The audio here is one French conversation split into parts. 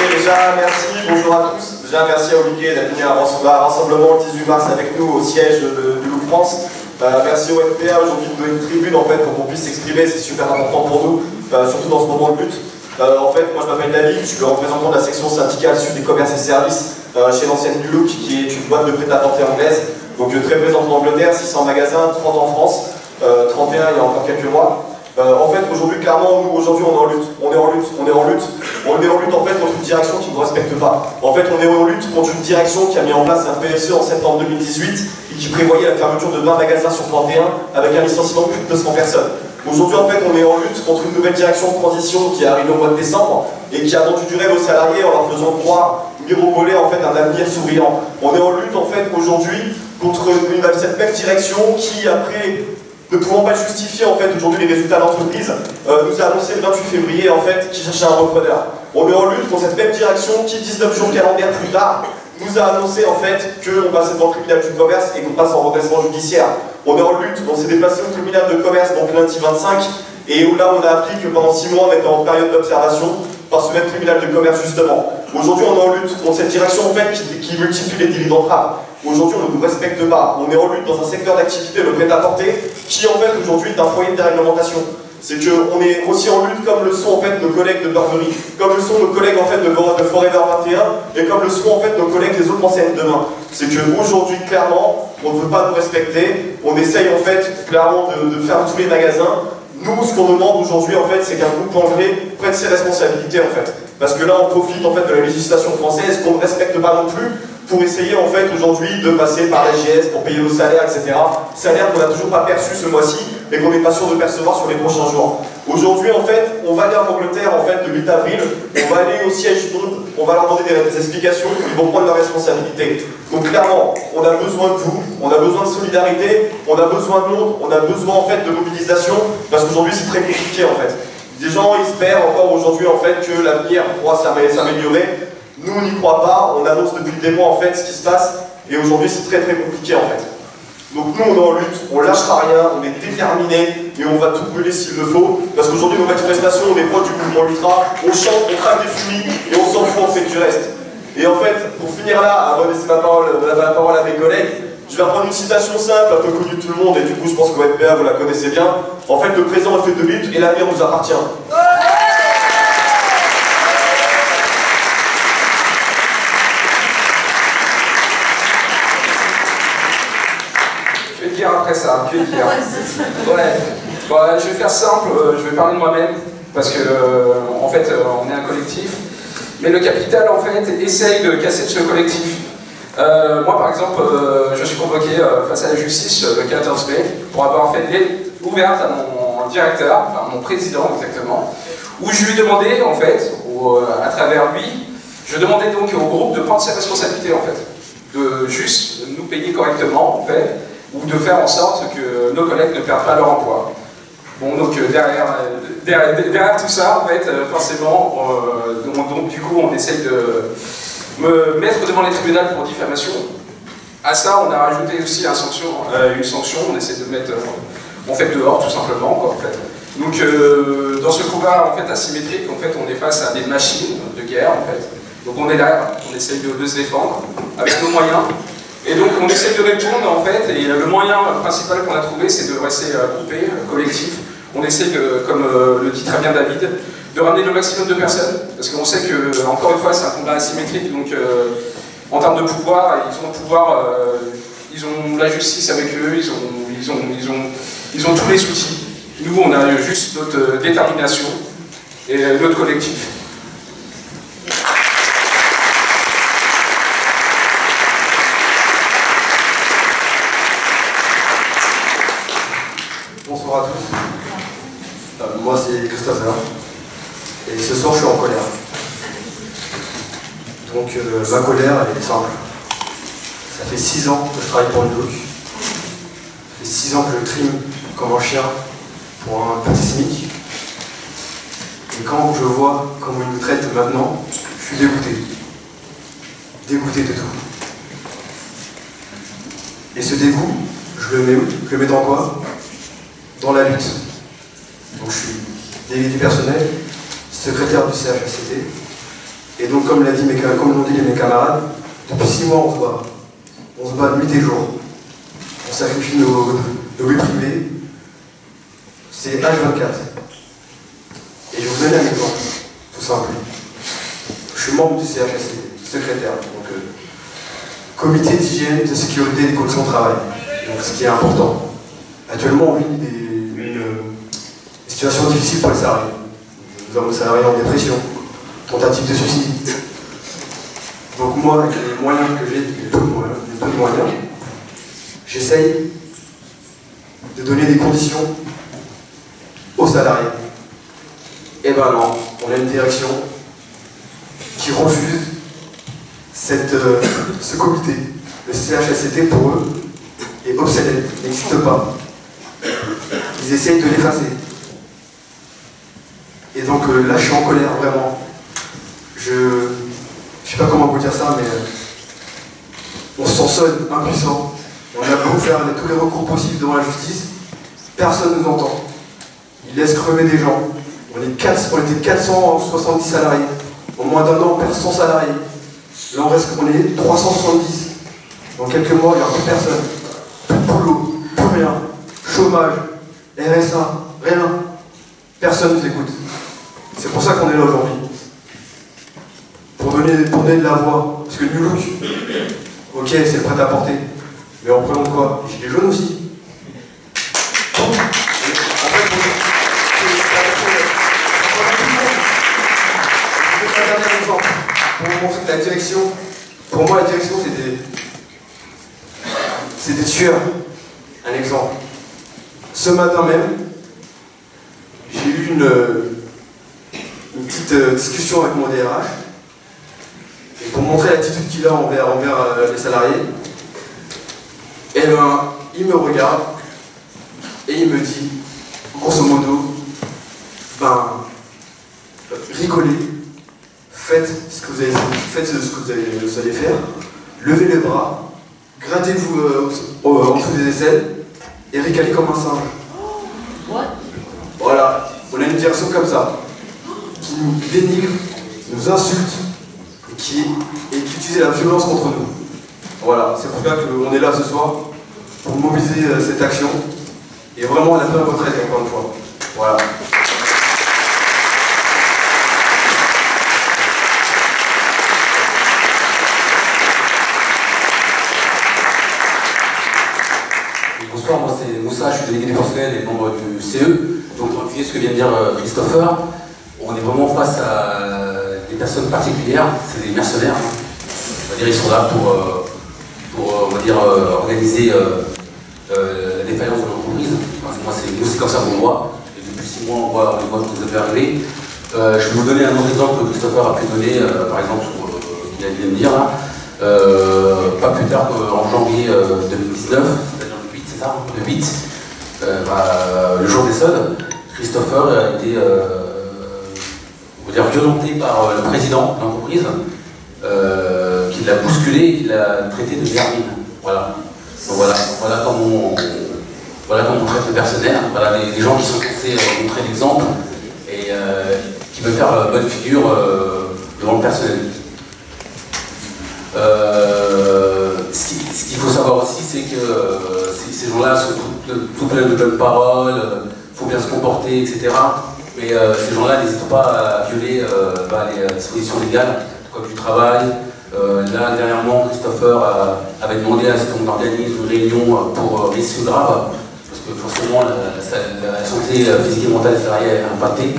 déjà, merci, bonjour à tous. Déjà, merci à Olivier d'être venu à un rassemblement le 18 mars avec nous au siège de Look France. Merci au NPA aujourd'hui de nous donner une tribune en fait, pour qu'on puisse s'exprimer, c'est super important pour nous, surtout dans ce moment de lutte. En fait, moi je m'appelle David, je suis le représentant de la section syndicale Sud des commerces et services chez l'ancienne du Look, qui est une boîte de prêt-à-porter anglaise, donc très présente en Angleterre, 600 magasins, 30 en France, 31 il y a encore quelques mois. En fait, aujourd'hui, clairement, nous, aujourd'hui, on est en lutte. On est en lutte en fait contre une direction qui ne nous respecte pas. En fait, on est en lutte contre une direction qui a mis en place un PSE en septembre 2018 et qui prévoyait la fermeture de 20 magasins sur 31 avec un licenciement de plus de 200 personnes. Aujourd'hui, en fait, on est en lutte contre une nouvelle direction de transition qui est arrivée au mois de décembre et qui a vendu du rêve aux salariés en leur faisant croire, miroboler en fait un avenir souriant. On est en lutte en fait aujourd'hui contre cette même direction qui, après ne pouvant pas justifier en fait aujourd'hui les résultats de l'entreprise, nous a annoncé le 28 février en fait qu'il cherchait un repreneur. On est en lutte contre cette même direction qui, 19 jours calendaires plus tard, nous a annoncé en fait qu'on passait devant le tribunal du commerce et qu'on passe en redressement judiciaire. On est en lutte, on s'est déplacé au tribunal de commerce donc lundi 25 et où là on a appris que pendant 6 mois on était en période d'observation par ce même tribunal de commerce justement. Aujourd'hui on est en lutte contre cette direction en fait qui multiplie les délits d'entrave. Aujourd'hui on ne nous respecte pas. On est en lutte dans un secteur d'activité, le prêt-à-porter, qui en fait aujourd'hui est un foyer de déréglementation. C'est qu'on est aussi en lutte comme le sont en fait nos collègues de Burberry, comme le sont nos collègues en fait de Forever 21 et comme le sont en fait nos collègues des autres enseignes demain. C'est qu'aujourd'hui clairement on ne veut pas nous respecter, on essaye en fait clairement de fermer tous les magasins. Nous, ce qu'on demande aujourd'hui, en fait, c'est qu'un groupe anglais prenne ses responsabilités, en fait. Parce que là, on profite, en fait, de la législation française qu'on ne respecte pas non plus pour essayer, en fait, aujourd'hui, de passer par la GS pour payer nos salaires, etc. Salaires qu'on n'a toujours pas perçus ce mois-ci et qu'on n'est pas sûr de percevoir sur les prochains jours. Aujourd'hui, en fait, on va aller en Angleterre, en fait, le 8 avril, on va aller au siège Londres, on va leur demander des explications, ils vont prendre leurs responsabilités. Donc clairement, on a besoin de vous, on a besoin de solidarité, on a besoin de monde, on a besoin en fait de mobilisation, parce qu'aujourd'hui c'est très compliqué en fait. Des gens espèrent encore aujourd'hui en fait que l'avenir pourra s'améliorer. Nous on n'y croit pas, on annonce depuis des mois en fait ce qui se passe, et aujourd'hui c'est très compliqué en fait. Donc nous on est en lutte, on lâchera rien, on est déterminés et on va tout brûler s'il le faut, parce qu'aujourd'hui nos manifestations, on est proches du mouvement ultra, on chante, on craque des fumées et on s'en fout, on fait du reste. Et en fait, pour finir là, avant de laisser la parole à mes collègues, je vais reprendre une citation simple, un peu connue de tout le monde, et du coup je pense que votre NPA vous la connaissez bien. En fait, le présent est fait de lutte et l'avenir nous appartient. Je vais dire après ça, je vais dire. Ouais. Bon, je vais faire simple, je vais parler de moi-même, parce que en fait, on est un collectif. Mais le capital, en fait, essaye de casser ce collectif. Moi, par exemple, je suis convoqué face à la justice le 14 mai pour avoir fait une lettre ouverte à mon directeur, enfin mon président exactement, où je lui demandais, en fait, à travers lui, je demandais donc au groupe de prendre ses responsabilités, en fait, de juste nous payer correctement, en fait, ou de faire en sorte que nos collègues ne perdent pas leur emploi. Bon, donc derrière tout ça, en fait, forcément, donc du coup, on essaye de me mettre devant les tribunaux pour diffamation. À ça, on a rajouté aussi une sanction, on essaie de mettre, on fait dehors, tout simplement, quoi, en fait. Donc, dans ce combat, en fait, asymétrique, en fait, on est face à des machines de guerre, en fait. Donc, on est là, on essaye de se défendre avec nos moyens. Et donc, on essaye de répondre, en fait, et le moyen principal qu'on a trouvé, c'est de rester groupé, collectif. On essaie, comme le dit très bien David, de ramener le maximum de personnes, parce qu'on sait que, encore une fois, c'est un combat asymétrique, donc en termes de pouvoir, ils ont le pouvoir, ils ont la justice avec eux, ils ont tous les outils. Nous, on a juste notre détermination et notre collectif. Bonsoir à tous. Moi c'est Christopher et ce soir je suis en colère. Donc ma colère elle est simple. Ça fait 6 ans que je travaille pour le Look. Ça fait 6 ans que je trime comme un chien pour un petit SMIC. Et quand je vois comment ils nous traitent maintenant, je suis dégoûté. Dégoûté de tout. Et ce dégoût, je le mets où? Je le mets dans quoi? Dans la lutte. Donc je suis délégué personnel, secrétaire du CHSCT, Et donc, comme l'ont dit mes camarades, depuis 6 mois, on se bat. On se bat nuit et jour. On sacrifie nos vies privées. C'est H24. Et je vais vous donner un exemple, tout simple. Je suis membre du CHSCT, secrétaire, donc comité d'hygiène, de sécurité et des conditions de travail. Donc ce qui est important. Actuellement, on vit une situation difficile pour les salariés. Nous avons des salariés en dépression, tentative de suicide. Donc moi, avec les moyens que j'ai, les peu de moyens, j'essaye de donner des conditions aux salariés. Eh ben non, on a une direction qui refuse ce comité. Le CHSCT pour eux est obsolète, n'existe pas. Ils essayent de l'effacer. Et donc là je suis en colère vraiment. Je sais pas comment vous dire ça, mais on se sent seul, impuissant. On a beau faire tous les recours possibles devant la justice, personne ne nous entend. Ils laissent crever des gens. On était 470 salariés. Au moins d'un an, on perd 100 salariés. Là, on est 370. Dans quelques mois, il n'y aura plus personne. Plus de boulot, plus rien. Chômage, RSA, rien. Personne ne nous écoute. C'est pour ça qu'on est là aujourd'hui. Pour donner de la voix. Parce que New Look, ok, c'est le prêt-à-porter. Mais en prenant quoi? Les gilets jaunes aussi. Pour vous montrer que la direction, pour moi la direction c'est des tueurs. Un exemple. Ce matin même, j'ai eu une petite discussion avec mon DRH. Et pour montrer l'attitude qu'il a envers les salariés, et ben, il me regarde et il me dit, grosso modo, ben, rigolez. Faites ce que vous allez faire, levez les bras, grattez-vous en dessous des aisselles et ricalez comme un singe. Voilà, on a une direction comme ça, qui nous dénigre, nous insulte et qui utilise la violence contre nous. Voilà, c'est pour ça qu'on est là ce soir, pour mobiliser cette action et vraiment la pleine retraite encore une fois. Voilà. Bonsoir, moi c'est Moussa, je suis délégué du personnel et membre du CE. Donc pour appuyer ce que vient de dire Christopher, on est vraiment face à des personnes particulières, c'est des mercenaires. On va dire ils sont là pour on va dire, organiser la défaillance de l'entreprise. Moi c'est comme ça qu'on voit. Et depuis 6 mois on voit ce que vous avez arrivé. Je vais vous donner un autre exemple que Christopher a pu donner, par exemple sur ce qu'il vient de dire là. Pas plus tard qu'en janvier 2019. Le 8, le jour des soldes, Christopher a été on va dire, violenté par le président de l'entreprise, qui l'a bousculé et qui l'a traité de vermine. Voilà. Donc voilà comment on traite le personnel. Voilà les gens qui sont censés montrer l'exemple et qui veulent faire bonne figure devant le personnel. Ce qu'il faut savoir aussi, c'est que ces gens-là sont tout pleins de bonnes paroles, il faut bien se comporter, etc. Mais ces gens-là n'hésitent pas à violer les dispositions légales, du code du travail. Là, dernièrement, Christopher avait demandé à ce qu'on organise une réunion pour risque grave, parce que forcément, la santé physique et mentale des salariés est impactée.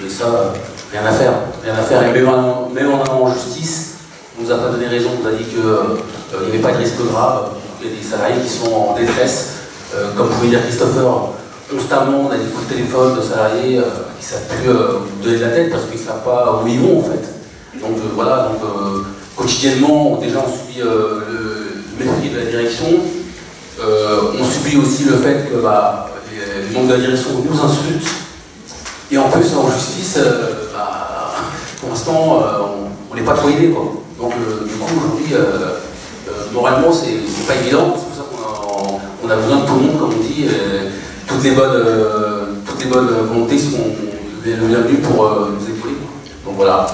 Et ça, rien à faire. Et même en allant en justice, on ne nous a pas donné raison, on nous a dit qu'il n'y avait pas de risque grave. Il y a des salariés qui sont en détresse. Comme pouvait dire Christopher, constamment on a des coups de téléphone de salariés qui ne savent plus donner de la tête parce qu'ils ne savent pas où ils vont en fait. Donc voilà, quotidiennement déjà on subit le mépris de la direction. On subit aussi le fait que les membres de la direction nous insultent. Et en plus en justice, pour l'instant on n'est pas trop aidé quoi. Donc du coup aujourd'hui moralement c'est pas évident, c'est pour ça qu'on a besoin de tout le monde comme on dit, toutes les bonnes volontés sont les bienvenues pour nous épauler. Donc voilà,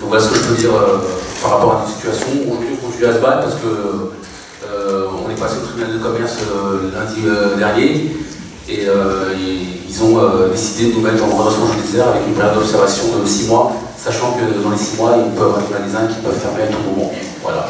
Donc voilà ce que je peux dire par rapport à notre situation. Aujourd'hui, on continue à se battre parce que on est passé au tribunal de commerce lundi dernier et ils ont décidé de nous mettre en redressement judiciaire avec une période d'observation de 6 mois, sachant que dans les 6 mois, ils peuvent avoir des magasins qui peuvent fermer à tout moment. Voilà.